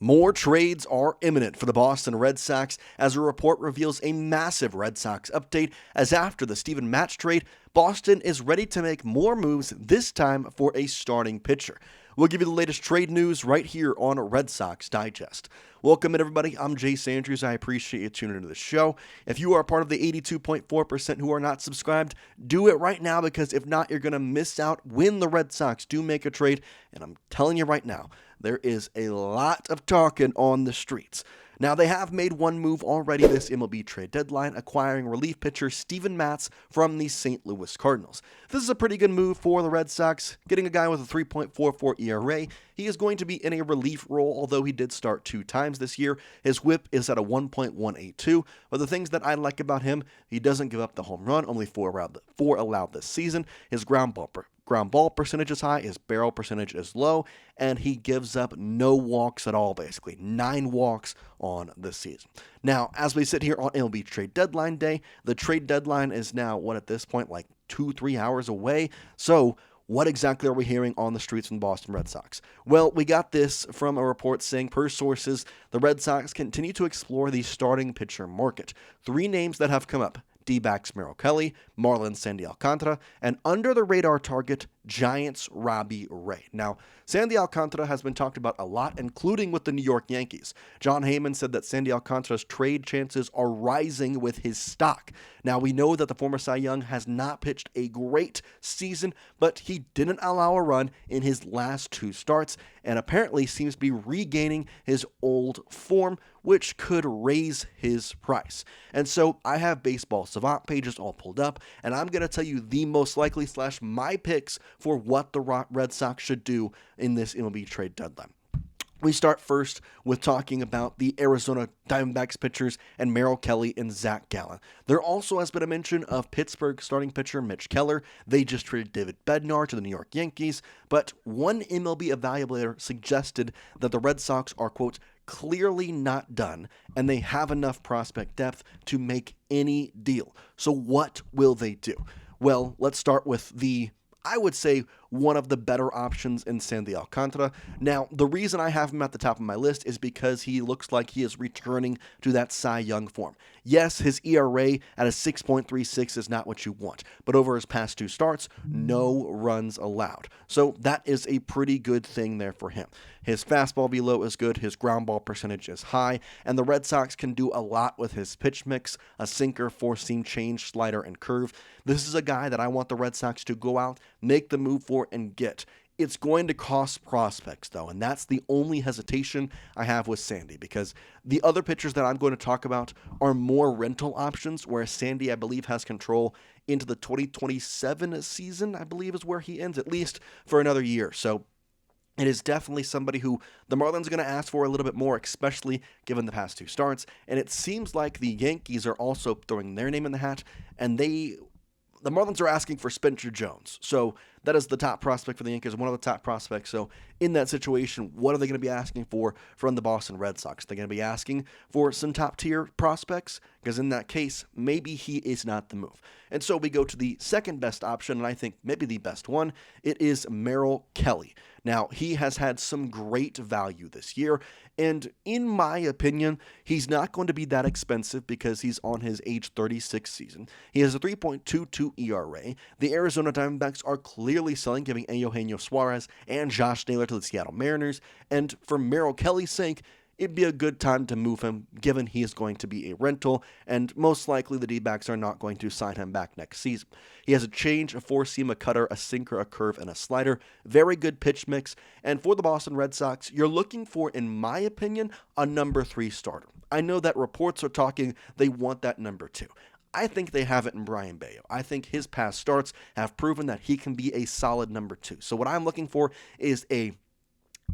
More trades are imminent for the Boston Red Sox as a report reveals a massive Red Sox update as after the Steven Matz trade, Boston is ready to make more moves, this time for a starting pitcher. We'll give you the latest trade news right here on Red Sox Digest. Welcome in, everybody. I'm Jace Andrews. I appreciate you tuning into the show. If you are part of the 82.4% who are not subscribed, do it right now, because if not, you're going to miss out when the Red Sox do make a trade. And I'm telling you right now, there is a lot of talking on the streets. Now, they have made one move already this MLB trade deadline, acquiring relief pitcher Steven Matz from the St. Louis Cardinals. This is a pretty good move for the Red Sox, getting a guy with a 3.44 ERA. He is going to be in a relief role, although he did start 2 times this year. His whip is at a 1.182, but the things that I like about him, he doesn't give up the home run, only 4 allowed this season. His ground ball percentage is high, his barrel percentage is low, and he gives up no walks at all, basically. 9 walks on the season. Now, as we sit here on MLB trade deadline day, the trade deadline is now, at this point, like 2-3 hours away. So, what exactly are we hearing on the streets from the Boston Red Sox? Well, we got this from a report saying, per sources, the Red Sox continue to explore the starting pitcher market. 3 names that have come up: D-backs Mel Kelly, Marlins Sandy Alcantara, and under-the-radar target, Giants Robbie Ray. Now, Sandy Alcantara has been talked about a lot, including with the New York Yankees. Jon Heyman said that Sandy Alcantara's trade chances are rising with his stock. Now, we know that the former Cy Young has not pitched a great season, but he didn't allow a run in his last 2 starts, and apparently seems to be regaining his old form, which could raise his price. And so I have Baseball Savant pages all pulled up, and I'm going to tell you the most likely / my picks for what the Red Sox should do in this MLB trade deadline. We start first with talking about the Arizona Diamondbacks pitchers and Mel Kelly and Zack Gallon. There also has been a mention of Pittsburgh starting pitcher Mitch Keller. They just traded David Bednar to the New York Yankees, but one MLB evaluator suggested that the Red Sox are, quote, clearly not done, and they have enough prospect depth to make any deal. So what will they do? Well, let's start with I would say, one of the better options in Sandy Alcantara. Now, the reason I have him at the top of my list is because he looks like he is returning to that Cy Young form. Yes, his ERA at a 6.36 is not what you want, but over his past 2 starts, no runs allowed. So that is a pretty good thing there for him. His fastball velo is good, his ground ball percentage is high, and the Red Sox can do a lot with his pitch mix: a sinker, 4-seam change, slider, and curve. This is a guy that I want the Red Sox to go out, make the move for, and get. It's going to cost prospects, though, and that's the only hesitation I have with Sandy, because the other pitchers that I'm going to talk about are more rental options, whereas Sandy, I believe, has control into the 2027 season, I believe is where he ends, at least for another year. So it is definitely somebody who the Marlins are going to ask for a little bit more, especially given the past 2 starts, and it seems like the Yankees are also throwing their name in the hat, and the Marlins are asking for Spencer Jones. So that is the top prospect for the Yankees, one of the top prospects. So in that situation, what are they going to be asking for from the Boston Red Sox? They're going to be asking for some top-tier prospects, because in that case, maybe he is not the move. And so we go to the second best option, and I think maybe the best one. It is Mel Kelly. Now, he has had some great value this year, and in my opinion, he's not going to be that expensive because he's on his age 36 season. He has a 3.22 ERA. The Arizona Diamondbacks are clearly selling, giving Eugenio Suarez and Josh Naylor to the Seattle Mariners, and for Mel Kelly's sake, it'd be a good time to move him, given he is going to be a rental, and most likely the D-backs are not going to sign him back next season. He has a change, a 4-seam, a cutter, a sinker, a curve, and a slider. Very good pitch mix, and for the Boston Red Sox, you're looking for, in my opinion, a number 3 starter. I know that reports are talking they want that number 2. I think they have it in Brayan Bello. I think his past starts have proven that he can be a solid number 2. So what I'm looking for is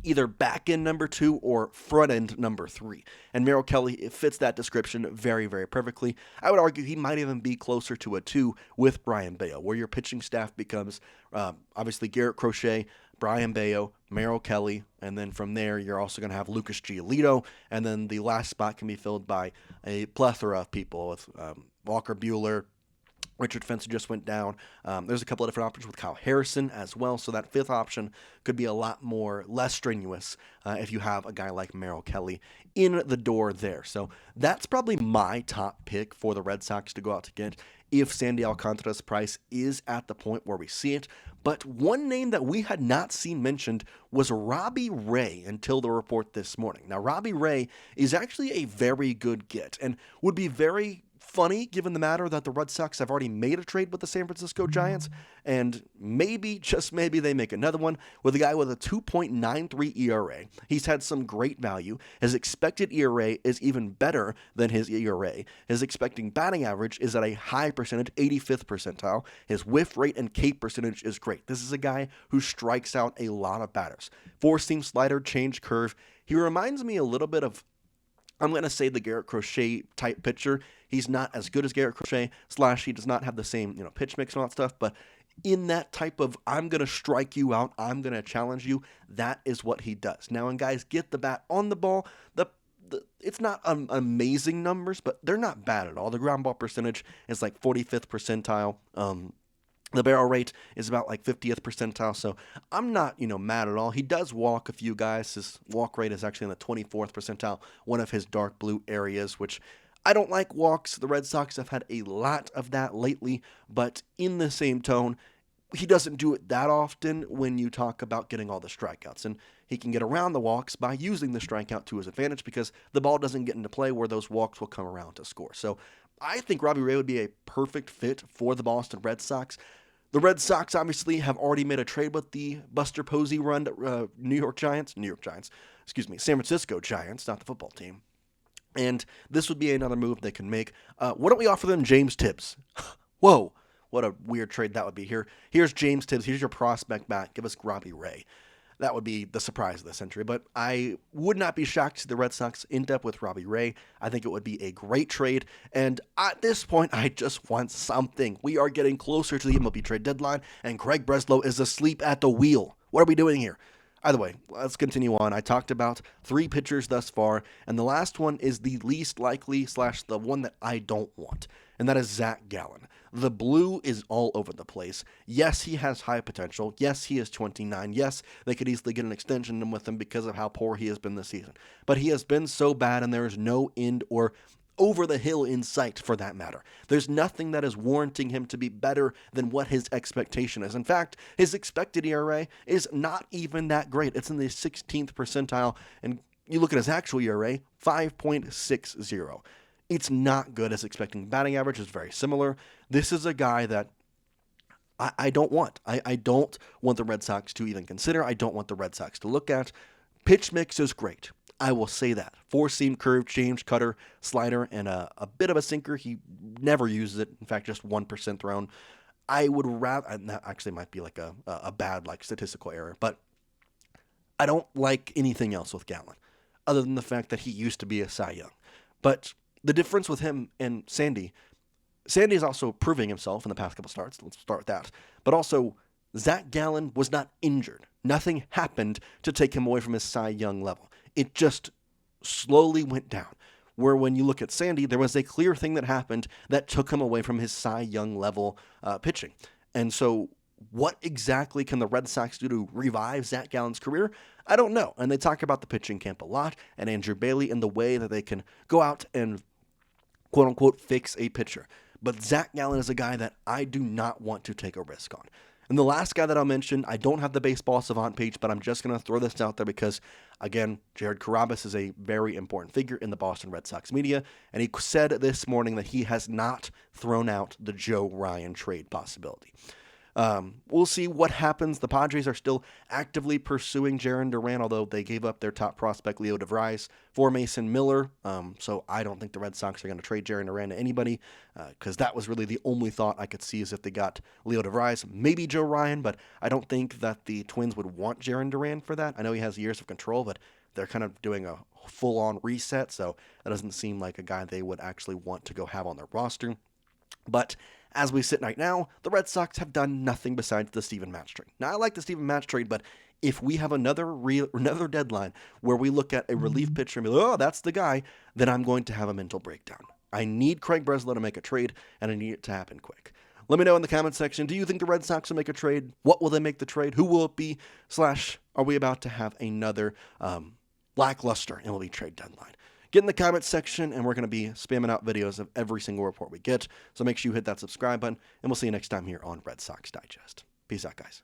either back-end number 2 or front-end number 3. And Mel Kelly fits that description very, very perfectly. I would argue he might even be closer to a 2 with Brayan Bello, where your pitching staff becomes obviously Garrett Crochet, Brayan Bello, Mel Kelly, and then from there you're also going to have Lucas Giolito, and then the last spot can be filled by a plethora of people with Walker Buehler, Richard Fenster just went down. There's a couple of different options with Kyle Harrison as well, so that fifth option could be a lot less strenuous if you have a guy like Mel Kelly in the door there. So that's probably my top pick for the Red Sox to go out to get if Sandy Alcantara's price is at the point where we see it. But one name that we had not seen mentioned was Robbie Ray until the report this morning. Now, Robbie Ray is actually a very good get and would be very funny given the matter that the Red Sox have already made a trade with the San Francisco Giants, and maybe, just maybe, they make another one with a guy with a 2.93 ERA. He's had some great value. His expected ERA is even better than his ERA. His expecting batting average is at a high percentage, 85th percentile. His whiff rate and K percentage is great. This is a guy who strikes out a lot of batters. Four-seam slider, change curve. He reminds me a little bit of, I'm going to say, the Garrett Crochet type pitcher. He's not as good as Garrett Crochet, / he does not have the same, pitch mix and all that stuff, but in that type of, I'm going to strike you out, I'm going to challenge you, that is what he does. Now, when guys get the bat on the ball, it's not amazing numbers, but they're not bad at all. The ground ball percentage is like 45th percentile. The barrel rate is about like 50th percentile, so I'm not, mad at all. He does walk a few guys. His walk rate is actually in the 24th percentile, one of his dark blue areas, which I don't like walks. The Red Sox have had a lot of that lately, but in the same tone, he doesn't do it that often when you talk about getting all the strikeouts. And he can get around the walks by using the strikeout to his advantage because the ball doesn't get into play where those walks will come around to score. So I think Robbie Ray would be a perfect fit for the Boston Red Sox. The Red Sox obviously have already made a trade with the Buster Posey run San Francisco Giants, not the football team. And this would be another move they can make. Why don't we offer them James Tibbs? Whoa, what a weird trade that would be. Here's James Tibbs. Here's your prospect back. Give us Robbie Ray. That would be the surprise of the century. But I would not be shocked to see the Red Sox end up with Robbie Ray. I think it would be a great trade. And at this point, I just want something. We are getting closer to the MLB trade deadline, and Craig Breslow is asleep at the wheel. What are we doing here? Either way, let's continue on. I talked about 3 pitchers thus far, and the last one is the least likely / the one that I don't want, and that is Zack Gallon. The blue is all over the place. Yes, he has high potential. Yes, he is 29. Yes, they could easily get an extension with him because of how poor he has been this season. But he has been so bad, and there is no end or over the hill in sight for that matter. There's nothing that is warranting him to be better than what his expectation is. In fact, his expected ERA is not even that great. It's in the 16th percentile, and you look at his actual ERA, 5.60. It's not good. His expecting batting average is very similar. This is a guy that I don't want. I don't want the Red Sox to even consider. I don't want the Red Sox to look at. Pitch mix is great. I will say that. Four-seam curve, change, cutter, slider, and a bit of a sinker. He never uses it. In fact, just 1% thrown. I would rather, and that actually might be like a bad statistical error, but I don't like anything else with Gallon, other than the fact that he used to be a Cy Young. But the difference with him and Sandy is also proving himself in the past couple starts. Let's start with that. But also, Zack Gallon was not injured. Nothing happened to take him away from his Cy Young level. It just slowly went down. Where when you look at Sandy, there was a clear thing that happened that took him away from his Cy Young level pitching. And so what exactly can the Red Sox do to revive Zack Gallon's career? I don't know. And they talk about the pitching camp a lot and Andrew Bailey and the way that they can go out and quote-unquote fix a pitcher. But Zack Gallon is a guy that I do not want to take a risk on. And the last guy that I'll mention, I don't have the baseball savant page, but I'm just going to throw this out there because, again, Jared Carrabis is a very important figure in the Boston Red Sox media, and he said this morning that he has not thrown out the Joe Ryan trade possibility. We'll see what happens. The Padres are still actively pursuing Jarren Duran, although they gave up their top prospect, Leo DeVries, for Mason Miller. So I don't think the Red Sox are going to trade Jarren Duran to anybody, because that was really the only thought I could see is if they got Leo DeVries, maybe Joe Ryan, but I don't think that the Twins would want Jarren Duran for that. I know he has years of control, but they're kind of doing a full-on reset, so that doesn't seem like a guy they would actually want to go have on their roster. But as we sit right now, the Red Sox have done nothing besides the Steven Matz trade. Now, I like the Steven Matz trade, but if we have another deadline where we look at a relief pitcher and be like, oh, that's the guy, then I'm going to have a mental breakdown. I need Craig Breslow to make a trade, and I need it to happen quick. Let me know in the comment section, do you think the Red Sox will make a trade? What will they make the trade? Who will it be? / are we about to have another lackluster MLB trade deadline? Get in the comment section, and we're going to be spamming out videos of every single report we get. So make sure you hit that subscribe button, and we'll see you next time here on Red Sox Digest. Peace out, guys.